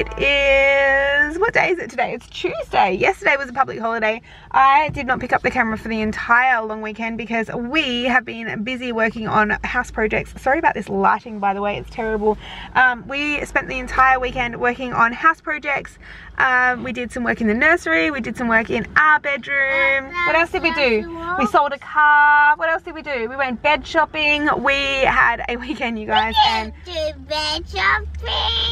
It is, what day is it today? It's Tuesday. Yesterday was a public holiday. I did not pick up the camera for the entire long weekend because we have been busy working on house projects. Sorry about this lighting, by the way, it's terrible. We spent the entire weekend working on house projects. We did some work in the nursery, we did some work in our bedroom. What else did we do? We sold a car. What else did we do? We went bed shopping. We had a weekend, you guys, and bed shopping.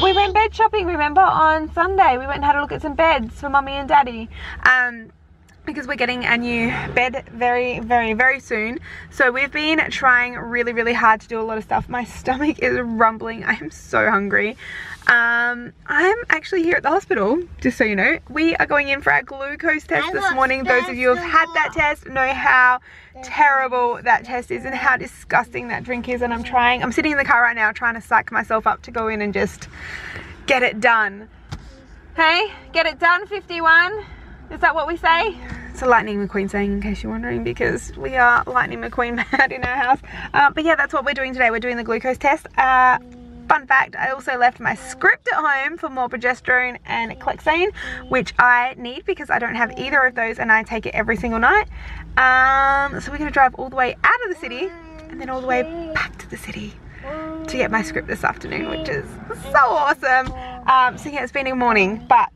We went bed shopping, remember, on Sunday. We went and had a look at some beds for Mummy and Daddy. Because we're getting a new bed very soon. So we've been trying really hard to do a lot of stuff. My stomach is rumbling. I am so hungry. I'm actually here at the hospital, just so you know. We are going in for our glucose test this morning. Those of you who have had that test know how terrible that test is and how disgusting that drink is. And I'm sitting in the car right now trying to psych myself up to go in and just get it done. Hey, get it done, 51. Is that what we say? It's a Lightning McQueen saying, in case you're wondering, because we are Lightning McQueen mad in our house. But yeah, that's what we're doing today. We're doing the glucose test. Fun fact, I also left my script at home for more progesterone and Clexane, which I need because I don't have either of those and I take it every single night. So we're going to drive all the way out of the city and then all the way back to the city to get my script this afternoon, which is so awesome. So yeah, it's been a morning, but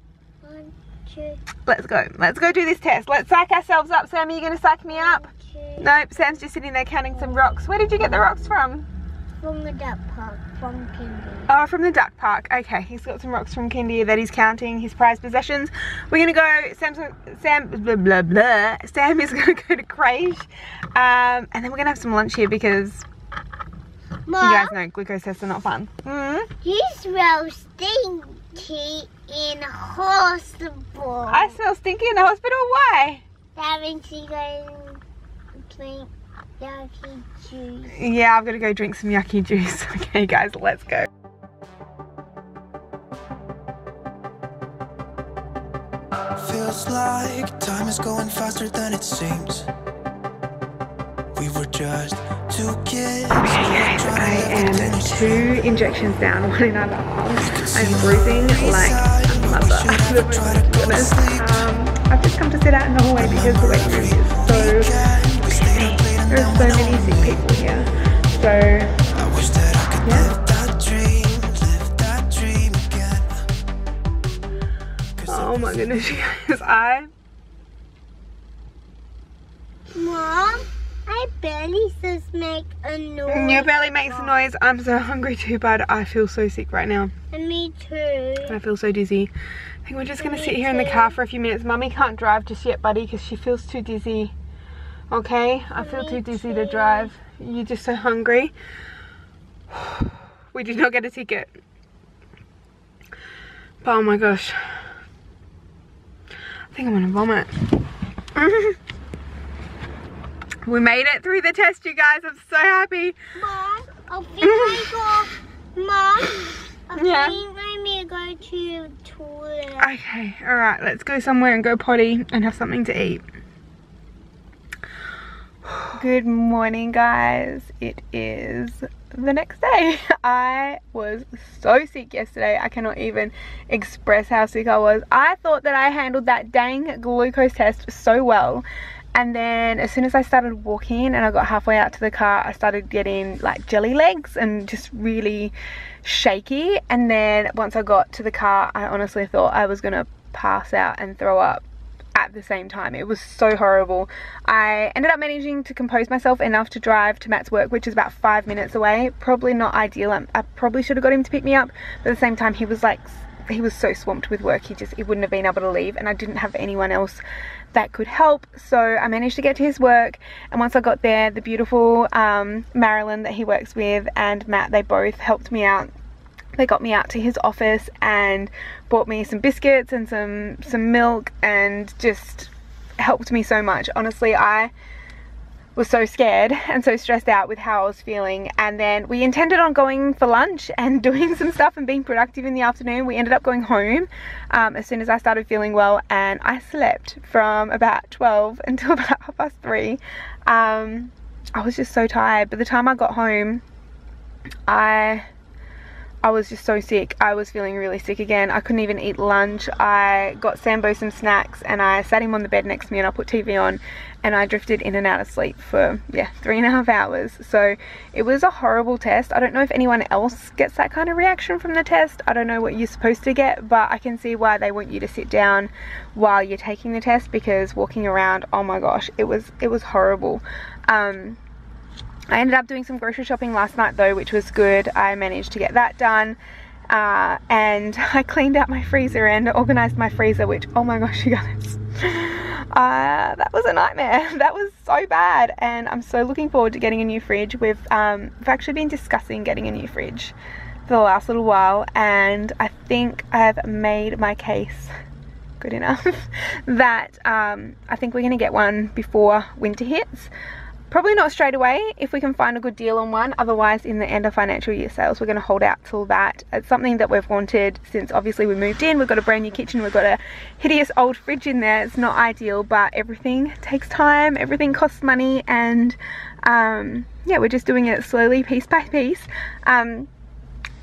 let's go do this test. Let's psych ourselves up. Sam, are you going to psych me up? Nope, Sam's just sitting there counting some rocks. Where did you get the rocks from? From the duck park, from Kindy. Oh, from the duck park. Okay, he's got some rocks from Kindy that he's counting, his prized possessions. We're going to go, Sam is going to go to Craige. And then we're going to have some lunch here because Mom, you guys know glucose tests are not fun. You smell stinky in hospital. I smell stinky in the hospital? Why? That means you go drink yucky juice. Yeah, I've got to go drink some yucky juice. Okay guys, let's go. Feels like time is going faster than it seems. We were just two kids. Okay guys, I am 2 injections down, one in either arm. I'm bruising like a mother. Goodness. I've just come to sit out in the hallway because the waiting room is so busy. There are so many sick people here. So, yeah. Oh my goodness, you guys, Mom, I barely just make a noise. Your belly makes a noise. I'm so hungry too, but I feel so sick right now. And me too. I feel so dizzy. I think we're just going to sit here in the car for a few minutes. Mummy can't drive just yet, buddy, because she feels too dizzy. Okay? I feel too dizzy to drive. You're just so hungry. We did not get a ticket. But oh my gosh. I think I'm going to vomit. We made it through the test, you guys. I'm so happy. Mom, I think I go. Mom, Yeah. I think I may go to the toilet. Okay, alright, let's go somewhere and go potty and have something to eat. Good morning, guys. It is the next day. I was so sick yesterday. I cannot even express how sick I was. I thought that I handled that dang glucose test so well. And then as soon as I started walking and I got halfway out to the car, I started getting like jelly legs and just really shaky. And then once I got to the car, I honestly thought I was gonna pass out and throw up at the same time. It was so horrible. I ended up managing to compose myself enough to drive to Matt's work, which is about 5 minutes away. Probably not ideal. I probably should have got him to pick me up, but at the same time he was so swamped with work, he wouldn't have been able to leave, and I didn't have anyone else that could help. So I managed to get to his work, and once I got there, the beautiful Marilyn that he works with and Matt, they both helped me out. They got me out to his office and bought me some biscuits and some milk and just helped me so much. Honestly, I was so scared and so stressed out with how I was feeling, and then we intended on going for lunch and doing some stuff and being productive in the afternoon. We ended up going home as soon as I started feeling well, and I slept from about 12 until about 3:30. I was just so tired. By the time I got home, I I was just so sick. I was feeling really sick again. I couldn't even eat lunch. I got Sambo some snacks and I sat him on the bed next to me and I put TV on and I drifted in and out of sleep for 3.5 hours. So it was a horrible test. I don't know if anyone else gets that kind of reaction from the test. I don't know what you're supposed to get, but I can see why they want you to sit down while you're taking the test, because walking around, oh my gosh, it was horrible. I ended up doing some grocery shopping last night though, which was good. I managed to get that done, and I cleaned out my freezer and organized my freezer, which, oh my gosh, you guys, that was a nightmare. That was so bad, and I'm so looking forward to getting a new fridge. We've actually been discussing getting a new fridge for the last little while, and I think I've made my case good enough that I think we're going to get one before winter hits. Probably not straight away if we can find a good deal on one, otherwise in the end of financial year sales we're going to hold out till that. It's something that we've wanted since obviously we moved in. We've got a brand new kitchen, we've got a hideous old fridge in there. It's not ideal, but everything takes time, everything costs money, and yeah, we're just doing it slowly, piece by piece. So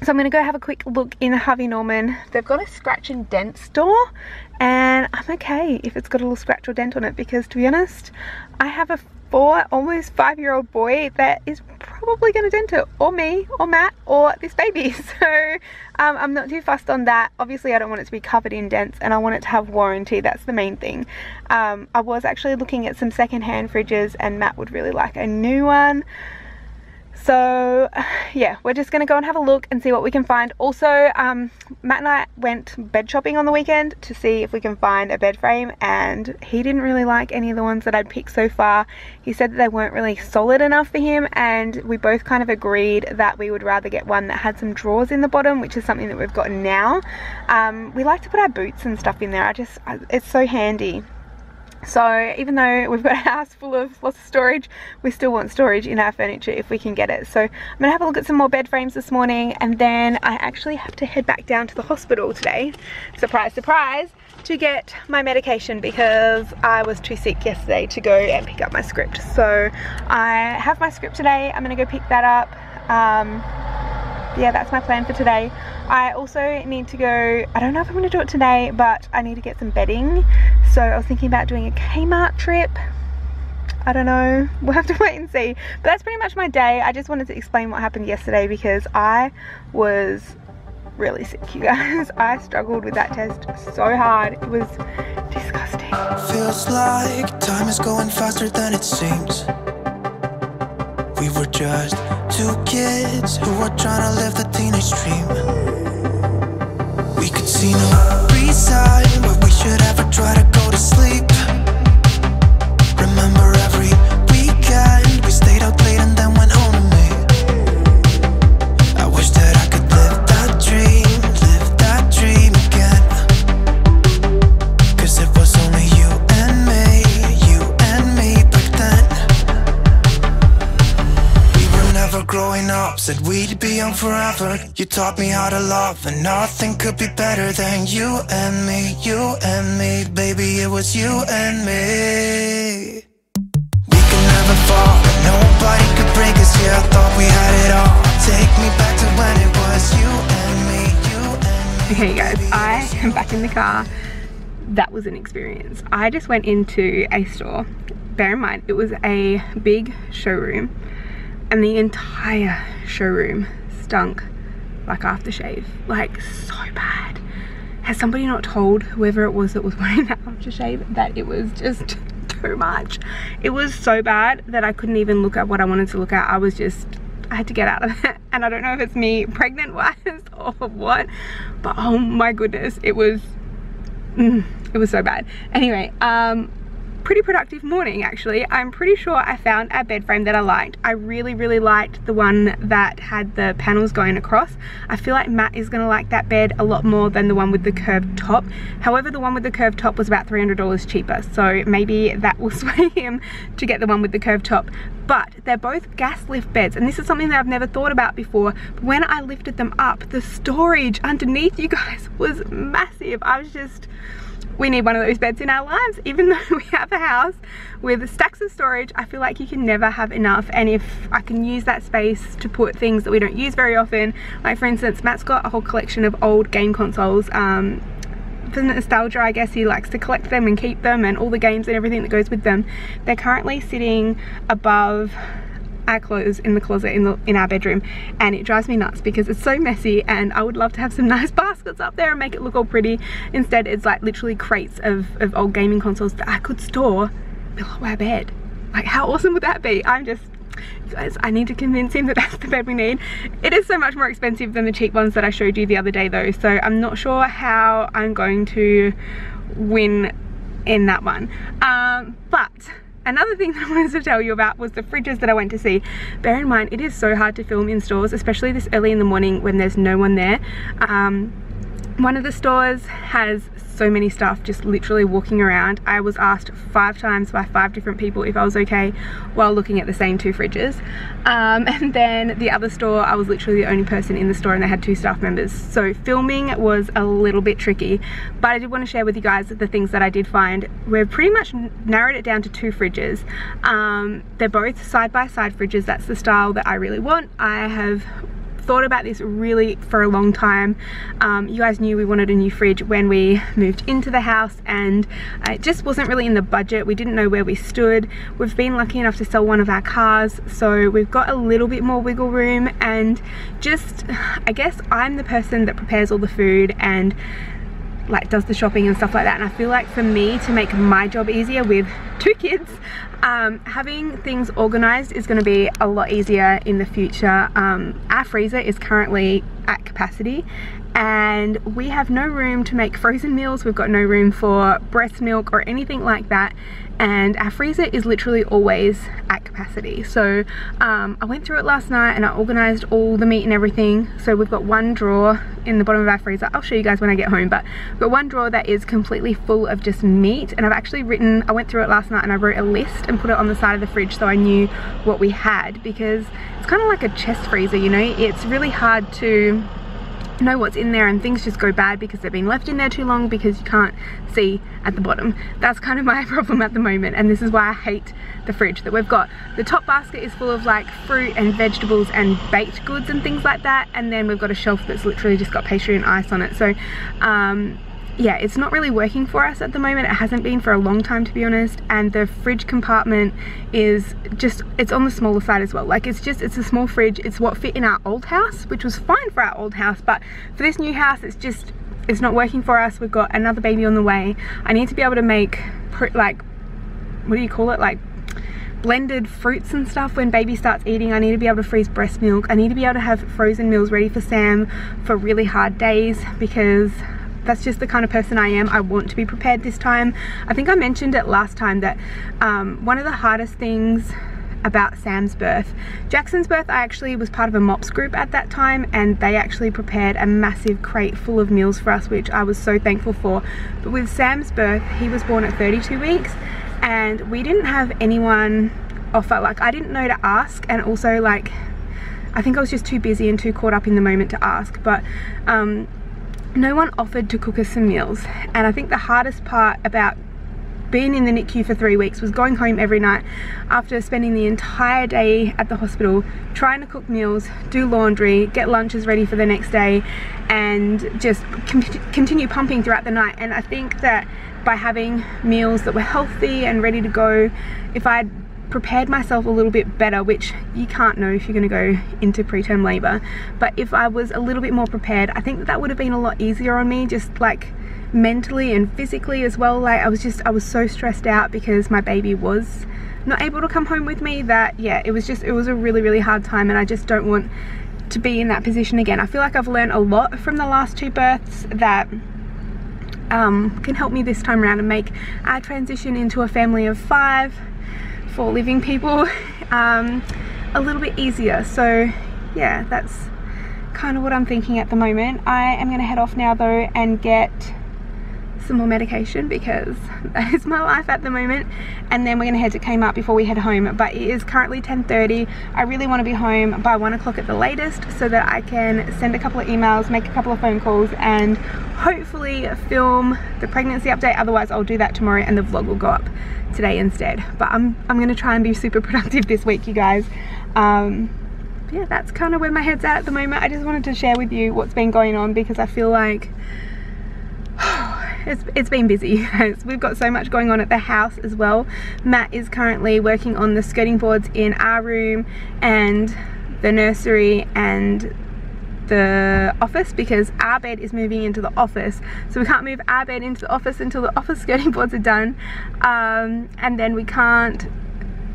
I'm going to go have a quick look in Harvey Norman. They've got a scratch and dent store, and I'm okay if it's got a little scratch or dent on it, because to be honest, I have a almost 5-year-old boy that is probably going to dent it, or me, or Matt, or this baby. So I'm not too fussed on that. Obviously I don't want it to be covered in dents, and I want it to have warranty. That's the main thing. I was actually looking at some second-hand fridges, and Matt would really like a new one. So yeah, we're just going to go and have a look and see what we can find. Also, Matt and I went bed shopping on the weekend to see if we can find a bed frame, and he didn't really like any of the ones that I'd picked so far. He said that they weren't really solid enough for him, and we both kind of agreed that we would rather get one that had some drawers in the bottom, which is something that we've got now. We like to put our boots and stuff in there. It's so handy. So even though we've got a house full of lots of storage, we still want storage in our furniture if we can get it. So I'm going to have a look at some more bed frames this morning, and then I actually have to head back down to the hospital today, surprise surprise, to get my medication, because I was too sick yesterday to go and pick up my script. So I have my script today. I'm going to go pick that up. Yeah, that's my plan for today. I also need to go, I don't know if I'm going to do it today, but I need to get some bedding. So I was thinking about doing a Kmart trip. I don't know, we'll have to wait and see. But that's pretty much my day. I just wanted to explain what happened yesterday, because I was really sick, you guys. I struggled with that test so hard. It was disgusting. Feels like time is going faster than it seems. We were just two kids who were trying to live the teenage dream. We could see no reason why we should ever try to go to sleep. Remember every weekend we stayed out late and then went home to me. I wish that I could live that dream again. 'Cause it was only you and me back then. Never growing up, said we'd be young forever. You taught me how to love, and nothing could be better than you and me, baby, it was you and me. We could never fall, and nobody could break us, yeah, I thought we had it all. Take me back to when it was you and me. Okay guys, I am back in the car. That was an experience. I just went into a store. Bear in mind, it was a big showroom, and the entire showroom stunk like aftershave, like so bad. Has somebody not told whoever it was that was wearing that aftershave that it was just too much? It was so bad that I couldn't even look at what I wanted to look at. I had to get out of it. And I don't know if it's me pregnant wise or what, but oh my goodness, it was so bad. Anyway, pretty productive morning actually. I'm pretty sure I found a bed frame that I liked. I really liked the one that had the panels going across. I feel like Matt is gonna like that bed a lot more than the one with the curved top. However, the one with the curved top was about $300 cheaper, so maybe that will sway him to get the one with the curved top. But they're both gas lift beds, and this is something that I've never thought about before. But when I lifted them up, the storage underneath, you guys, was massive. I was just, we need one of those beds in our lives. Even though we have a house with stacks of storage, I feel like you can never have enough. And if I can use that space to put things that we don't use very often, like for instance, Matt's got a whole collection of old game consoles. For nostalgia, I guess he likes to collect them and keep them, and all the games and everything that goes with them. They're currently sitting above our clothes in the closet in our bedroom, and it drives me nuts because it's so messy, and I would love to have some nice baskets up there and make it look all pretty. Instead, it's like literally crates of old gaming consoles that I could store below our bed. Like, how awesome would that be? You guys, I need to convince him that that's the bed we need. It is so much more expensive than the cheap ones that I showed you the other day though, so I'm not sure how I'm going to win in that one. But another thing that I wanted to tell you about was the fridges that I went to see. Bear in mind, it is so hard to film in stores, especially this early in the morning when there's no one there. One of the stores has so many staff just literally walking around. I was asked 5 times by 5 different people if I was okay while looking at the same 2 fridges. And then the other store, I was literally the only person in the store, and they had 2 staff members. So filming was a little bit tricky, but I did want to share with you guys the things that I did find. We've pretty much narrowed it down to 2 fridges. They're both side-by-side fridges. That's the style that I really want. I have thought about this really for a long time. You guys knew we wanted a new fridge when we moved into the house, and it just wasn't really in the budget. We didn't know where we stood. We've been lucky enough to sell one of our cars, so we've got a little bit more wiggle room, and just, I guess I'm the person that prepares all the food and like does the shopping and stuff like that, and I feel like for me to make my job easier with 2 kids, having things organized is going to be a lot easier in the future. Our freezer is currently at capacity, and we have no room to make frozen meals. We've got no room for breast milk or anything like that, and our freezer is literally always at capacity. So I went through it last night and I organized all the meat and everything. So we've got one drawer in the bottom of our freezer. I'll show you guys when I get home, but we've got one drawer that is completely full of just meat, and I've actually written, I went through it last night and I wrote a list and put it on the side of the fridge so I knew what we had, because it's kind of like a chest freezer, you know. It's really hard to know what's in there, and things just go bad because they've been left in there too long because you can't see at the bottom. That's kind of my problem at the moment, and this is why I hate the fridge that we've got. The top basket is full of like fruit and vegetables and baked goods and things like that, and then we've got a shelf that's literally just got pastry and ice on it. So yeah, it's not really working for us at the moment. It hasn't been for a long time, to be honest, and the fridge compartment is just, it's on the smaller side as well. Like it's a small fridge. It's what fit in our old house, which was fine for our old house, but for this new house it's not working for us. We've got another baby on the way. I need to be able to make like, what do you call it, like blended fruits and stuff when baby starts eating. I need to be able to freeze breast milk. I need to be able to have frozen meals ready for Sam for really hard days, because that's just the kind of person I am. I want to be prepared this time. I think I mentioned it last time that one of the hardest things about Sam's birth, Jackson's birth, I actually was part of a MOPS group at that time, and they actually prepared a massive crate full of meals for us, which I was so thankful for. But with Sam's birth, he was born at 32 weeks and we didn't have anyone offer, like I didn't know to ask, and also like I think I was just too busy and too caught up in the moment to ask, but no one offered to cook us some meals. And I think the hardest part about being in the NICU for 3 weeks was going home every night after spending the entire day at the hospital trying to cook meals, do laundry, get lunches ready for the next day, and just continue pumping throughout the night. And I think that by having meals that were healthy and ready to go, if I'd prepared myself a little bit better, which you can't know if you're going to go into preterm labor, but if I was a little bit more prepared, I think that would have been a lot easier on me, just like mentally and physically as well. Like I was so stressed out because my baby was not able to come home with me, that yeah, it was a really hard time, and I just don't want to be in that position again. I feel like I've learned a lot from the last 2 births that can help me this time around and make our transition into a family of 5 for living people a little bit easier. So yeah, that's kind of what I'm thinking at the moment. I am going to head off now though and get some more medication because that is my life at the moment, and then we're gonna head to Kmart before we head home. But it is currently 10:30. I really want to be home by 1 o'clock at the latest so that I can send a couple of emails, make a couple of phone calls, and hopefully film the pregnancy update. Otherwise I'll do that tomorrow and the vlog will go up today instead. But I'm gonna try and be super productive this week, you guys. Yeah, that's kind of where my head's at the moment. I just wanted to share with you what's been going on because I feel like it's been busy. We've got so much going on at the house as well. Matt is currently working on the skirting boards in our room and the nursery and the office because our bed is moving into the office, so we can't move our bed into the office until the office skirting boards are done, and then we can't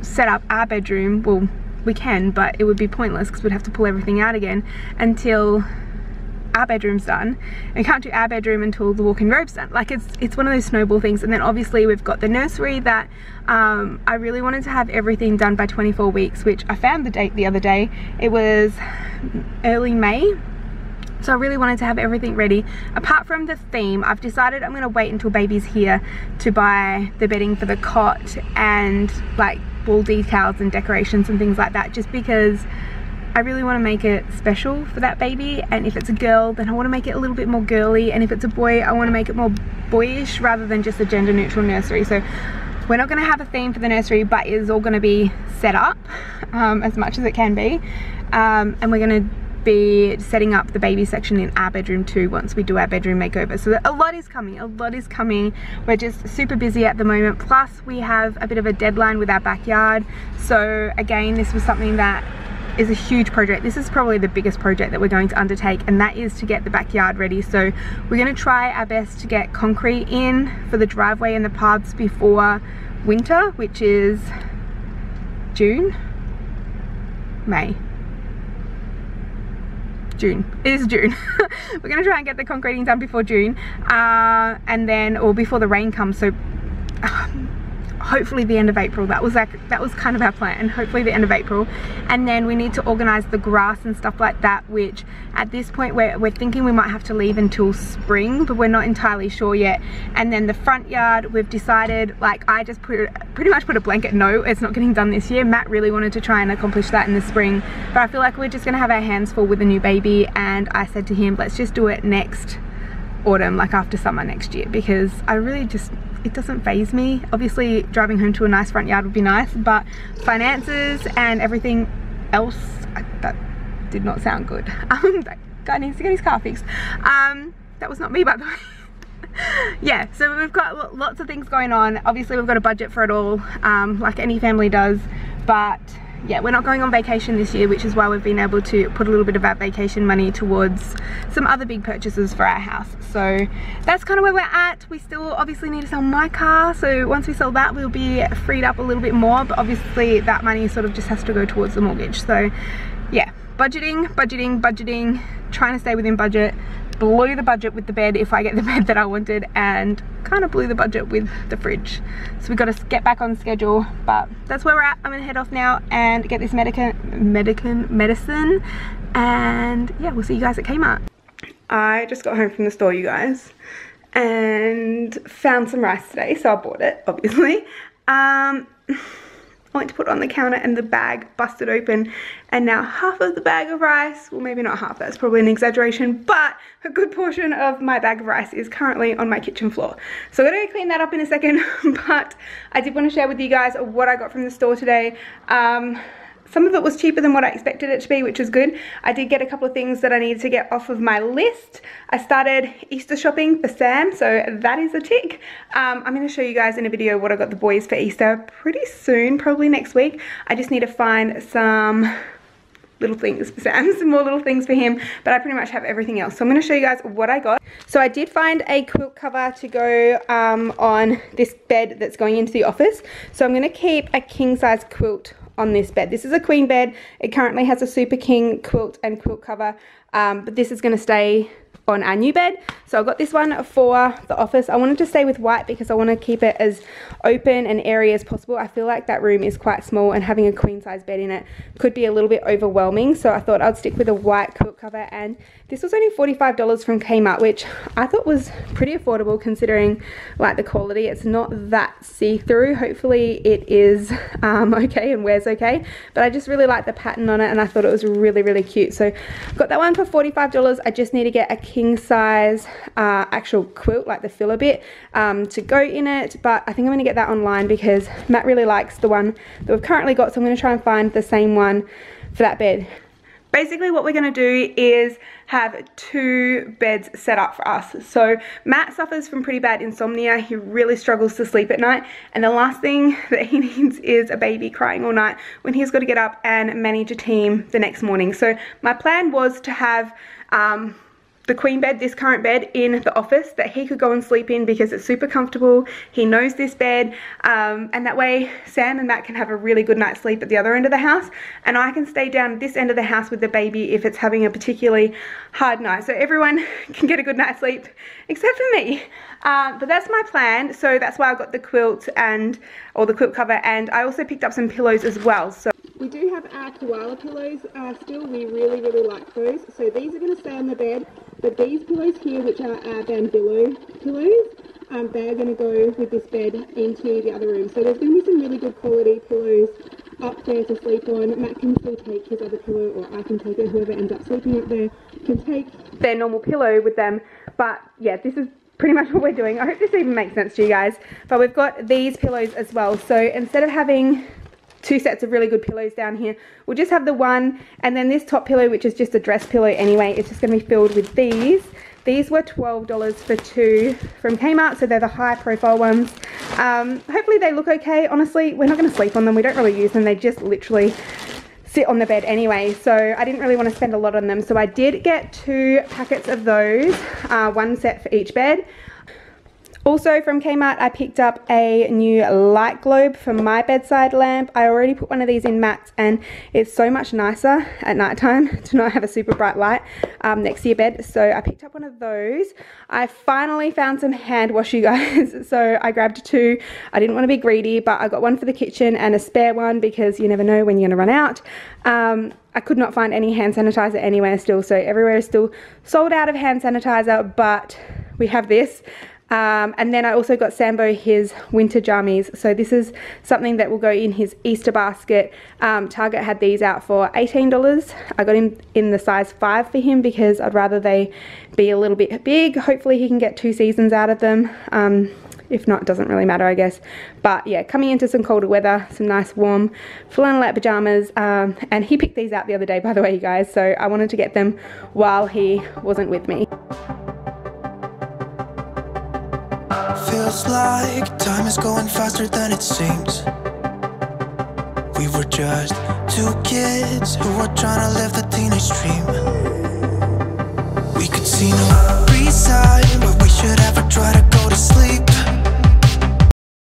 set up our bedroom. Well, we can, but it would be pointless because we'd have to pull everything out again until our bedroom's done. And we can't do our bedroom until the walk-in robe's done. Like it's one of those snowball things. And then obviously we've got the nursery that I really wanted to have everything done by 24 weeks, which I found the date the other day. It was early May. So I really wanted to have everything ready. Apart from the theme, I've decided I'm gonna wait until baby's here to buy the bedding for the cot and like wall decals and decorations and things like that, just because I really want to make it special for that baby. And if it's a girl, then I want to make it a little bit more girly, and if it's a boy, I want to make it more boyish rather than just a gender neutral nursery. So we're not going to have a theme for the nursery, but it is all going to be set up as much as it can be, and we're going to be setting up the baby section in our bedroom too once we do our bedroom makeover. So a lot is coming, a lot is coming. We're just super busy at the moment, plus we have a bit of a deadline with our backyard. So again, this was something that is a huge project. This is probably the biggest project that we're going to undertake, and that is to get the backyard ready. So we're going to try our best to get concrete in for the driveway and the paths before winter, which is June, May. June. It is June. We're gonna try and get the concreting done before June, and then, or before the rain comes. So hopefully the end of April. That was kind of our plan. Hopefully the end of April, and then we need to organize the grass and stuff like that, which at this point we're thinking we might have to leave until spring, but we're not entirely sure yet. And then the front yard, we've decided, like, I just pretty much put a blanket no, it's not getting done this year. Matt really wanted to try and accomplish that in the spring, but I feel like we're just gonna have our hands full with a new baby, and I said to him, let's just do it next autumn, like after summer next year, because I really just, it doesn't faze me. Obviously driving home to a nice front yard would be nice, but finances and everything else, that did not sound good. That guy needs to get his car fixed. That was not me, by the way. Yeah, so we've got lots of things going on. Obviously we've got a budget for it all, like any family does, but yeah, we're not going on vacation this year, which is why we've been able to put a little bit of our vacation money towards some other big purchases for our house. So that's kind of where we're at. We still obviously need to sell my car, so once we sell that we'll be freed up a little bit more, but obviously that money sort of just has to go towards the mortgage. So yeah, budgeting, trying to stay within budget. Blew the budget with the bed if I get the bed that I wanted, and kind of blew the budget with the fridge. So we've got to get back on schedule, but that's where we're at. I'm gonna head off now and get this medicine, and yeah, we'll see you guys at Kmart. I just got home from the store, you guys, and found some rice today, so I bought it, obviously. I went to put it on the counter and the bag busted open, and now half of the bag of rice, well maybe not half, that's probably an exaggeration, but a good portion of my bag of rice is currently on my kitchen floor. So I'm gonna clean that up in a second, but I did want to share with you guys what I got from the store today. Some of it was cheaper than what I expected it to be, which is good. I did get a couple of things that I needed to get off of my list. I started Easter shopping for Sam, so that is a tick. I'm going to show you guys in a video what I got the boys for Easter pretty soon, probably next week. I just need to find some little things for Sam, some more little things for him, but I pretty much have everything else. So I'm going to show you guys what I got. So I did find a quilt cover to go on this bed that's going into the office. So I'm going to keep a king size quilt on this bed. This is a queen bed. It currently has a super king quilt and quilt cover, but this is going to stay on our new bed. So I got this one for the office. I wanted to stay with white because I want to keep it as open and airy as possible. I feel like that room is quite small and having a queen size bed in it could be a little bit overwhelming. So I thought I'd stick with a white quilt cover, and this was only $45 from Kmart, which I thought was pretty affordable considering like the quality. It's not that see-through. Hopefully it is okay and wears okay, but I just really like the pattern on it and I thought it was really, really cute. So got that one for $45. I just need to get a king size actual quilt, like the filler bit, to go in it, but I think I'm going to get that online because Matt really likes the one that we've currently got, so I'm going to try and find the same one for that bed. Basically what we're going to do is have 2 beds set up for us. So Matt suffers from pretty bad insomnia. He really struggles to sleep at night, and the last thing that he needs is a baby crying all night when he's got to get up and manage a team the next morning. So my plan was to have the queen bed, this current bed, in the office that he could go and sleep in because it's super comfortable. He knows this bed, and that way Sam and Matt can have a really good night's sleep at the other end of the house, and I can stay down this end of the house with the baby if it's having a particularly hard night. So everyone can get a good night's sleep except for me. But that's my plan, so that's why I got the quilt or the quilt cover, and I also picked up some pillows as well. So we do have our koala pillows still. We really, really like those. So these are going to stay on the bed, but these pillows here, which are our Bamboo pillows, they are going to go with this bed into the other room. So there's going to be some really good quality pillows up there to sleep on. Matt can still take his other pillow, or I can take it. Whoever ends up sleeping up there can take their normal pillow with them. But yeah, this is pretty much what we're doing. I hope this even makes sense to you guys. But we've got these pillows as well. So instead of having 2 sets of really good pillows down here, we'll just have the one, and then this top pillow, which is just a dress pillow anyway, it's just going to be filled with these. These were $12 for 2 from Kmart, so they're the high profile ones. Hopefully they look okay. Honestly, we're not going to sleep on them. We don't really use them. They just literally sit on the bed anyway, so I didn't really want to spend a lot on them. So I did get 2 packets of those, 1 set for each bed. Also from Kmart, I picked up a new light globe for my bedside lamp. I already put one of these in Matt's, and it's so much nicer at night time to not have a super bright light next to your bed. So I picked up one of those. I finally found some hand wash, you guys. So I grabbed 2. I didn't want to be greedy, but I got one for the kitchen and a spare one because you never know when you're going to run out. I could not find any hand sanitizer anywhere still, so everywhere is still sold out of hand sanitizer, but we have this. And then I also got Sambo his winter jammies. So this is something that will go in his Easter basket. Target had these out for $18. I got him in the size 5 for him because I'd rather they be a little bit big. Hopefully he can get 2 seasons out of them. If not, it doesn't really matter, I guess. But yeah, coming into some colder weather, some nice warm flannelette pajamas. And he picked these out the other day, by the way, you guys. So I wanted to get them while he wasn't with me. Feels like time is going faster than it seems. We were just 2 kids who were trying to live the teenage dream. We could see no reason, but we should ever try to go to sleep.